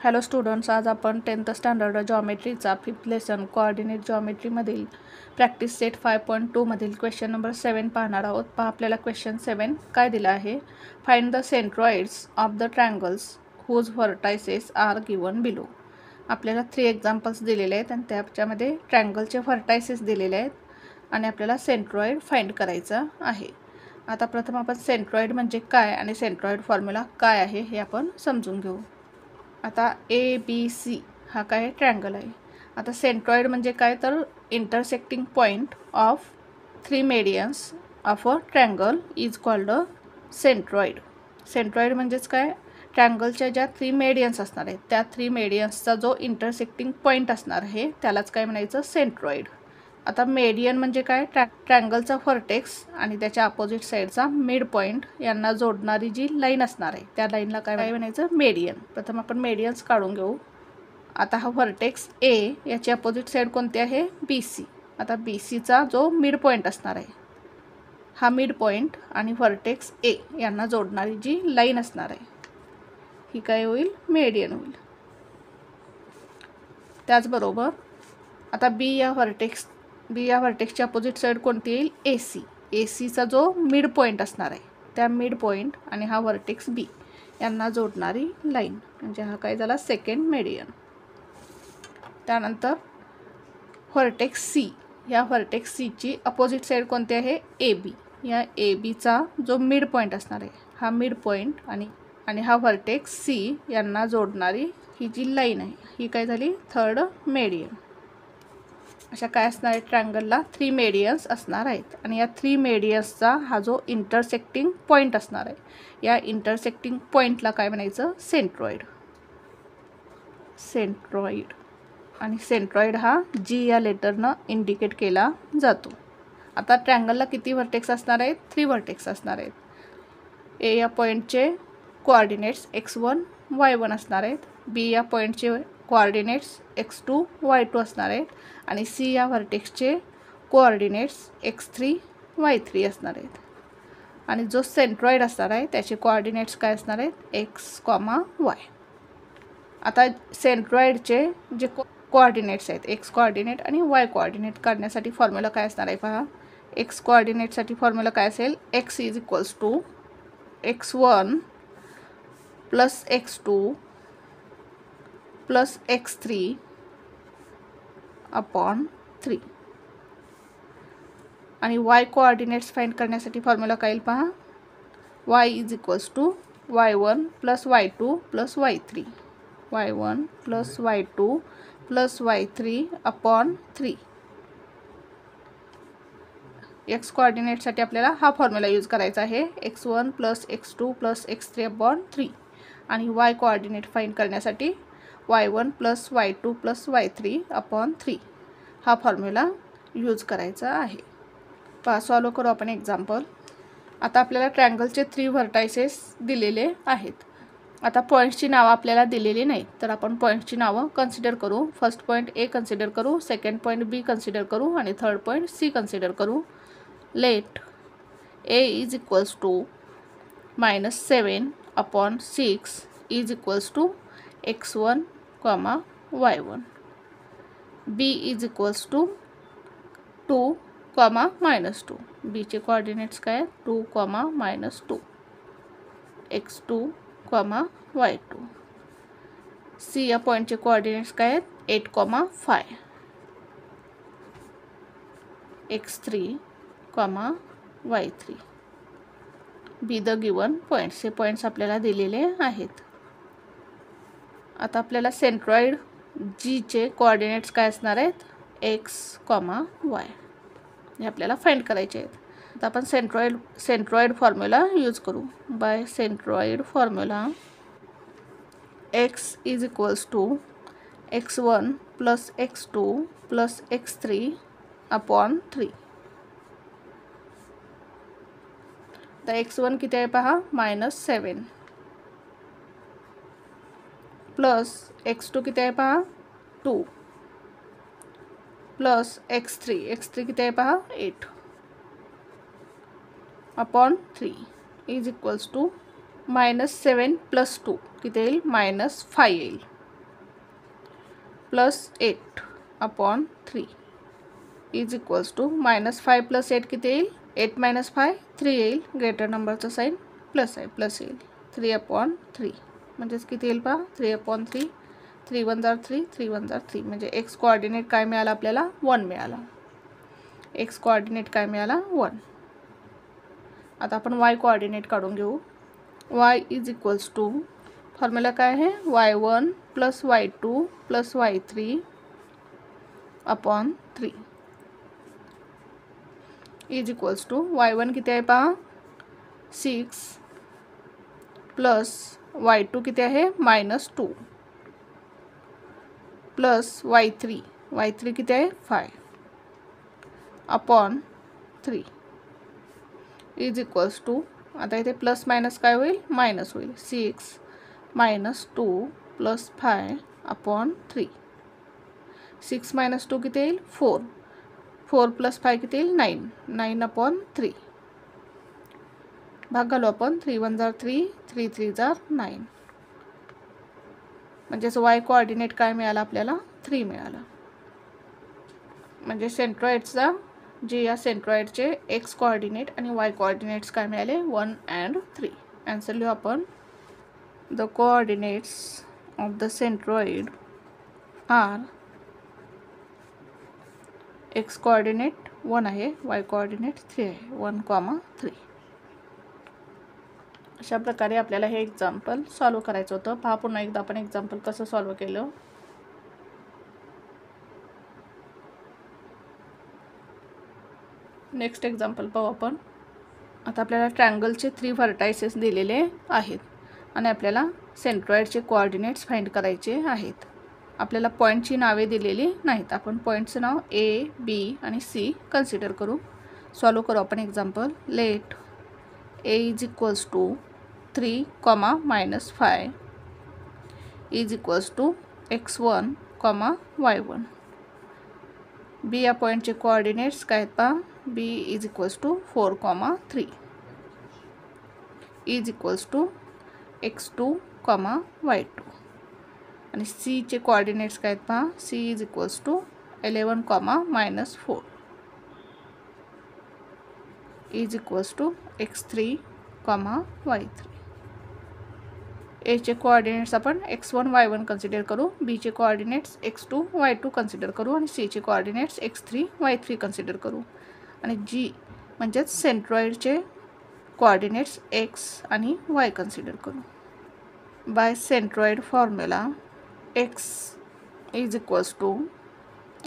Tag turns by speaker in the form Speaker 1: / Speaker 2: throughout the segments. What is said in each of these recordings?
Speaker 1: Hello students, आज आपण 10th standard जॉमेट्रीचा 5th लेसन कोऑर्डिनेट जॉमेट्रीमधील प्रॅक्टिस सेट 5.2 मधील क्वेश्चन नंबर 7 पाहणार आहोत. पहा आपल्याला क्वेश्चन 7 काय दिला आहे. Find the centroids of the triangles whose vertices are given below. आपल्याला 3 एक्झाम्पल्स दिलेले आहेत आणि त्याच्यामध्ये ट्रायंगलचे व्हर्टायसेस दिलेले आहेत आणि आपल्याला सेंट्रॉइड फाइंड करायचा आहे. आता प्रथम आपण सेंट्रॉइड म्हणजे काय आणि सेंट्रॉइड फॉर्म्युला काय आहे हे आपण समजून घेऊ. आता ABC हा काय ट्रायंगल आहे. आता सेंट्रॉइड म्हणजे काय तर intersecting point of 3 medians of a triangle is called a centroid. Centroid म्हणजेच काय, ट्रायंगलच्या ज्या 3 मेडियन्स असणार आहेत त्या 3 मेडियन्सचा जो इंटरसेक्टिंग पॉईंट असणार आहे त्यालाच काय म्हणायचं, सेंट्रॉइड. आता मेडियन म्हणजे काय, ट्रायंगलचा व्हर्टेक्स आणि त्याच्या अपोजिट साईडचा मिड पॉईंट यांना जोडणारी जी लाईन असणार आहे त्या लाईनला काय म्हणायचं, मेडियन. प्रथम आपण मेडियन्स काढून घेऊ. आता हा व्हर्टेक्स ए याची अपोजिट साईड कोणती आहे, BC. आता BCचा जो मिड पॉईंट असणार आहे हा मिड पॉईंट आणि व्हर्टेक्स ए यांना जोडणारी जी लाईन असणार आहे ही काय होईल, मेडियन होईल. त्याचबरोबर आता बी या व्हर्टेक्सची अपोजिट साईड कोणती येईल, AC. ACचा जो मिड पॉईंट असणार आहे त्या मिड पॉईंट आणि हा व्हर्टेक्स बी यांना जोडणारी लाईन म्हणजे हा काय झाला, सेकंड मेडियन. त्यानंतर व्हर्टेक्स सी, या व्हर्टेक्स सीची अपोजिट साईड कोणती आहे, AB. या ABचा जो मिड पॉईंट असणार आहे हा मिड पॉईंट आणि हा व्हर्टेक्स सी यांना जोडणारी ही जी लाईन आहे ही काय झाली, थर्ड मेडियन. अशा काय असणार आहे, ट्रायंगलला 3 मेडियन्स असणार आहेत आणि या 3 मेडियन्सचा हा जो इंटरसेक्टिंग पॉईंट असणार आहे या इंटरसेक्टिंग पॉईंटला काय म्हणायचं, सेंट्रॉइड. सेंट्रॉइड आणि सेंट्रॉइड हा G या लेटरनं इंडिकेट केला जातो. आता ट्रायंगलला किती व्हर्टेक्स असणार आहेत, 3 व्हर्टेक्स असणार आहेत. A या पॉईंटचे कोऑर्डिनेट्स x1 y1 असणार आहेत. B या पॉईंटचे कोऑर्डिनेट्स x2 y2 असणार आहेत आणि C या व्हर्टेक्सचे कोऑर्डिनेट्स x3 y3 असणार आहेत. आणि जो सेंट्रॉइड असणार आहे त्याचे कोऑर्डिनेट्स काय असणार आहेत, x, y. आता सेंट्रॉइडचे जे कोऑर्डिनेट्स आहेत x कोऑर्डिनेट आणि y कोऑर्डिनेट काढण्यासाठी फॉर्म्युला काय असणार आहे पहा. x कोऑर्डिनेटसाठी फॉर्म्युला काय असेल, x is equals to x1 plus x2 plus x3 upon 3. आणि y कोऑर्डिनेट्स फाइंड करण्यासाठी फॉर्म्युला काय येईल पहा, y is equals to y1 plus y2 plus y3. y1 plus y2 plus y3 upon 3. x कोऑर्डिनेटसाठी आपल्याला हा फॉर्म्युला यूज करायचा आहे, x1 plus x2 plus x3 upon 3. आणि y कोऑर्डिनेट फाइंड करण्यासाठी y1 plus y2 plus y3 upon 3 हा formula use करायचा आहे. पहा सॉल्व करू आपण एक्झाम्पल. आता आपल्याला ट्रायंगलचे 3 व्हर्टायसेस दिलेले आहेत. आता पॉईंट्सची नावं आपल्याला दिलेली नाहीत तर आपण पॉईंट्सची नावं कन्सिडर करू. फर्स्ट पॉईंट A कन्सिडर करू, सेकंड पॉईंट B कन्सिडर करू आणि थर्ड पॉईंट C कन्सिडर करू. Let A is equals to -7 upon 6 is equals to x1, y1. B is equals to 2, -2. B चे कोऑर्डिनेट्स काय आहेत, 2, -2. x2, y2. C या पॉईंटचे coordinates काय आहेत, 8, 5. x3, y3. Be the given points, हे points आपल्याला दिलेले आहेत. आता आपल्याला सेंट्रॉइड G चे कोऑर्डिनेट्स काय असणार आहेत, x, y. हे आपल्याला फाइंड करायचे आहेत. आता आपण सेंट्रॉइड फॉर्म्युला यूज करू. By centroid formula x is equals to x1 plus x2 plus x3 upon 3. तर x1 किती आहे पहा, -7 प्लस x2 किती आहे पहा, 2 प्लस x3 किती आहे पहा, 8 upon 3 is equals to -7 plus 2 किती येईल, -5 येईल. Plus 8 upon 3 is equals to -5 plus 8 किती येईल? 8 - 5 3 येईल. ग्रेटर नंबरचं साईन प्लस आहे, प्लस येईल. 3 अपॉन 3 म्हणजेच किती येईल पहा? 3/3. 3 × 1 = 3, 3 × 1 = 3. म्हणजे एक्स कोऑर्डिनेट काय मिळाला आपल्याला? 1 मिळाला. एक्स कोऑर्डिनेट काय मिळाला? 1. आता आपण वाय कोऑर्डिनेट काढून घेऊ. y is equals to, formula काय आहे? y1 + y2 + y3 upon 3 is equals to y1 किती आहे पहा? 6 प्लस y2 किती आहे? -2 प्लस y3 किती आहे? 5 अपॉन 3 इज इक्वल्स टू, आता इथे प्लस मायनस काय होईल? मायनस होईल. 6 - 2 + 5 अपॉन 3. 6 - 2 किती येईल? 4. 4 + 5 किती येईल? 9. 9 अपॉन 3. भाग घालू आपण. 3 × 1 = 3, 3 × 3 = 9. म्हणजेच वाय कोऑर्डिनेट काय मिळाला आपल्याला? 3 मिळाला. म्हणजे सेंट्रॉइडचा जे या सेंट्रॉइडचे एक्स कोऑर्डिनेट आणि वाय कोऑर्डिनेट्स काय मिळाले? 1 and 3. आन्सर लिहू आपण. The coordinates of the centroid are, x coordinate 1 आहे, वाय कोऑर्डिनेट 3 आहे. 1, 3. अशा प्रकारे आपल्याला हे एक्झाम्पल सॉल्व करायचं होतं. पहा पुन्हा एकदा आपण एक्झाम्पल कसं सॉल्व केलं. नेक्स्ट एक्झाम्पल पाहू आपण. आता आपल्याला ट्रँगलचे 3 व्हर्टायसेस दिलेले आहेत आणि आपल्याला सेंट्रॉइडचे कोऑर्डिनेट्स फाइंड करायचे आहेत. आपल्याला पॉईंटची नावे दिलेली नाहीत. आपण पॉईंटचं नाव A, B आणि C कन्सिडर करू. सॉल्व करू आपण example. Let A is equals to 3, -5 is equals to x1, y1. B या पॉईंटचे कोऑर्डिनेट्स काय आहेत पहा? B is equals to 4, 3 is equals to x2, y2. आणि C चे कोऑर्डिनेट्स काय आहेत पहा? C is equals to 11, -4 is equals to x3, y3. A चे कोऑर्डिनेट्स आपण x1, y1 कन्सिडर करू. B चे कोऑर्डिनेट्स x2, y2 कन्सिडर करू आणि C चे कोऑर्डिनेट्स x3, y3 कन्सिडर करू. आणि G म्हणजेच सेंट्रॉइडचे कोऑर्डिनेट्स x आणि y कन्सिडर करू. By centroid formula x is equals to,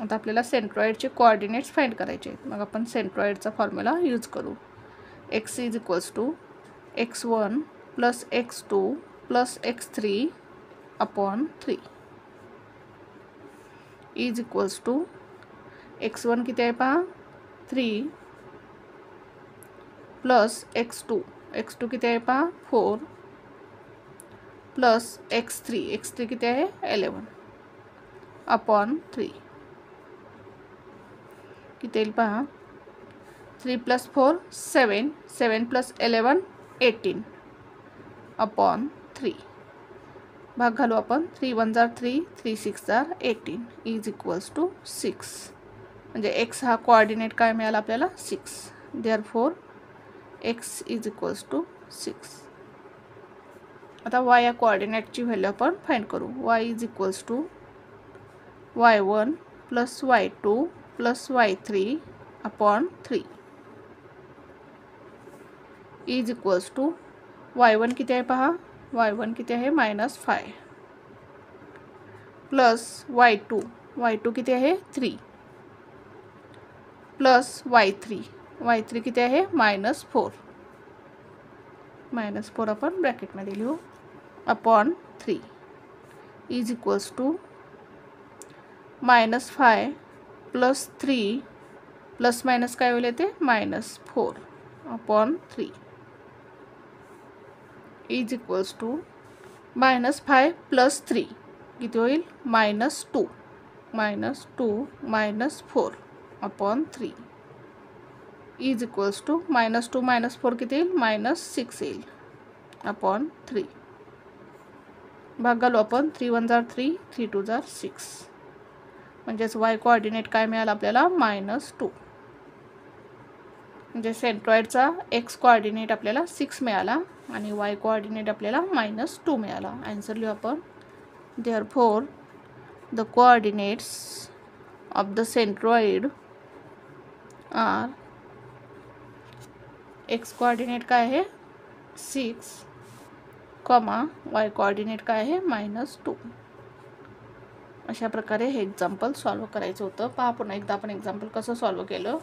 Speaker 1: आता आपल्याला सेंट्रॉइडचे कोऑर्डिनेट्स फाइंड करायचे आहेत. मग आपण सेंट्रॉइडचा फॉर्म्युला यूज करू. x is equals to x1 + x2 + x3 upon 3 is equals to x1 किती आहे पहा? 3 प्लस x2 किती आहे पहा? 4 प्लस x3 किती आहे? 11 अपॉन 3 किती येईल पहा? 3 + 4 7, 7 + 11 18 अपॉन 3. भाग घालू आपण. 3 × 1 = 3, 3 × 6 = 18 इज इक्वल्स टू 6. म्हणजे x हा कोऑर्डिनेट काय मिळाला आपल्याला? 6. Therefore x is equals to 6. आता y या कोऑर्डिनेटची व्हॅल्यू आपण फाइंड करू. y is equals to y1 + y2 + y3 upon 3 is equals to y1 किती आहे पहा? y1 किती आहे? -5 प्लस y2 किती आहे? 3 प्लस y3 किती आहे? -4. -4 आपण ब्रॅकेटमध्ये लिहू upon 3 is equals to -5 plus 3 plus minus काय होईल ते? -4 upon 3 is equals to -5 plus 3 किती होईल? -2 -4 अपॉन 3 इज इक्वल्स टू -2 - 4 किती येईल? -6 येईल अपॉन 3. भाग घालू आपण. 3 × 1 = 3, 3 × 2 = 6. म्हणजेच y कोऑर्डिनेट काय मिळाला आपल्याला -2. म्हणजे सेंट्रॉइडचा x कोऑर्डिनेट आपल्याला 6 मिळाला आणि y कोऑर्डिनेट आपल्याला -2 मिळाला. आन्सर लिहू आपण. Therefore the coordinates of the centroid are, x coordinate काय आहे 6, y कोऑर्डिनेट काय आहे -2. अशा प्रकारे हे एक्झाम्पल सॉल्व करायचं होतं. पहा पुन्हा एकदा आपण एक्झाम्पल कसं सॉल्व केलं.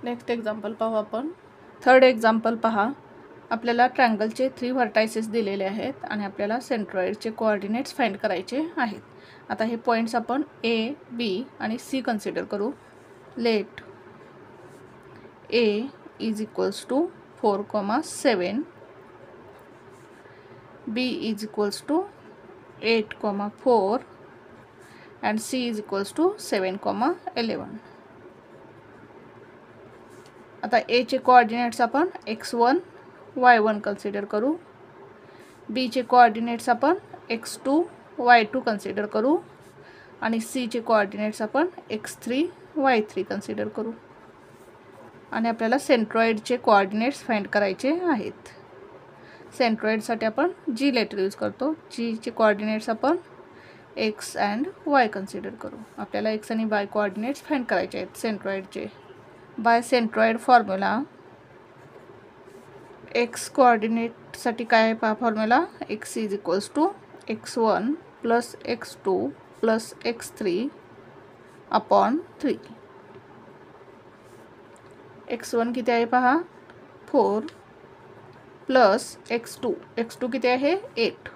Speaker 1: नेक्स्ट एक्झाम्पल पाहू आपण. थर्ड एक्झाम्पल पहा. आपल्याला ट्रायंगलचे 3 व्हर्टायसेस दिलेले आहेत आणि आपल्याला सेंट्रॉइडचे कोऑर्डिनेट्स फाइंड करायचे आहेत. आता हे पॉईंट्स आपण A, B आणि C कन्सिडर करू. Let A is equals to 4,7, B is equals to 8,4 and C is equals to 7,11. आता A चे कोऑर्डिनेट्स आपण x1, y1 कन्सिडर करू. B चे कोऑर्डिनेट्स आपण x2, y2 कन्सिडर करू आणि C चे कोऑर्डिनेट्स आपण x3, y3 कन्सिडर करू. आणि आपल्याला सेंट्रॉइडचे कोऑर्डिनेट्स फाइंड करायचे आहेत. सेंट्रॉइडसाठी आपण G लेटर यूज करतो. G चे कोऑर्डिनेट्स आपण x अँड y कन्सिडर करू. आपल्याला x आणि y कोऑर्डिनेट्स फाइंड करायचे आहेत सेंट्रॉइडचे. बाय सेंट्रॉइड फॉर्म्युला x कोऑर्डिनेटसाठी काय आहे पहा formula. x is equals to x1 plus x2 plus x3 upon 3. x1 किती आहे पहा 4 प्लस x2 किती आहे 8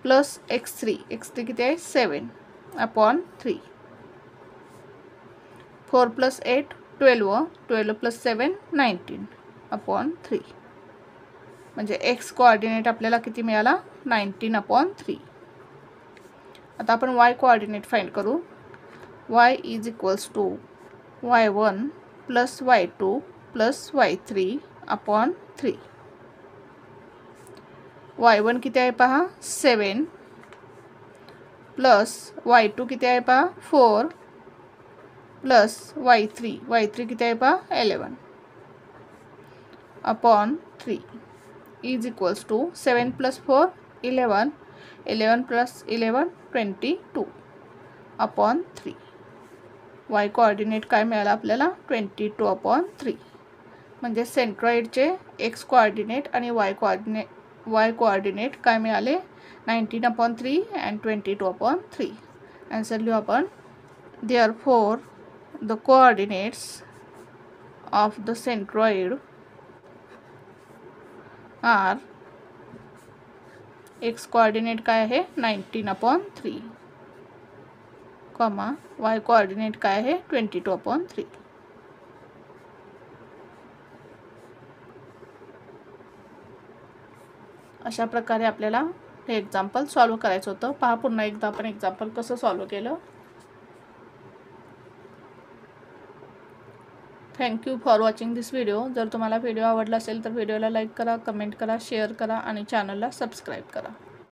Speaker 1: प्लस x3 किती आहे 7 अपॉन 3. 4 plus 8 12 plus 7 19 upon 3. म्हणजे x कोऑर्डिनेट आपल्याला किती मिळाला 19 अपॉन 3. आता आपण y कोऑर्डिनेट फाइंड करू. y is equals to y1 plus y2 plus y3 upon 3. y1 किती आहे पहा 7 प्लस y2 किती आहे पहा 4 प्लस y3 किती आहे पहा 11 upon 3 is equals to 7 plus 4 11 plus 11 22 upon 3. y coordinate काय मिळाला आपल्याला 22 अपॉन 3. म्हणजे सेंट्रॉइडचे x कोऑर्डिनेट आणि y कोऑर्डिनेट काय मिळाले 19 अपॉन 3 अँड 22 अपॉन 3. आन्सर लिहू आपण. Therefore the coordinates of the centroid are, x coordinate काय आहे 19 अपॉन 3, y कोऑर्डिनेट काय आहे 22 अपॉन 3. अशा प्रकारे आपल्याला हे एक्झाम्पल सॉल्व करायचं होतं. पहा पुन्हा एकदा आपण एक्झाम्पल कसं सॉल्व केलं. Thank you for watching this video. जर तुम्हाला व्हिडिओ आवडला असेल तर व्हिडिओला लाईक करा, कमेंट करा, शेअर करा आणि चॅनलला सबस्क्राईब करा.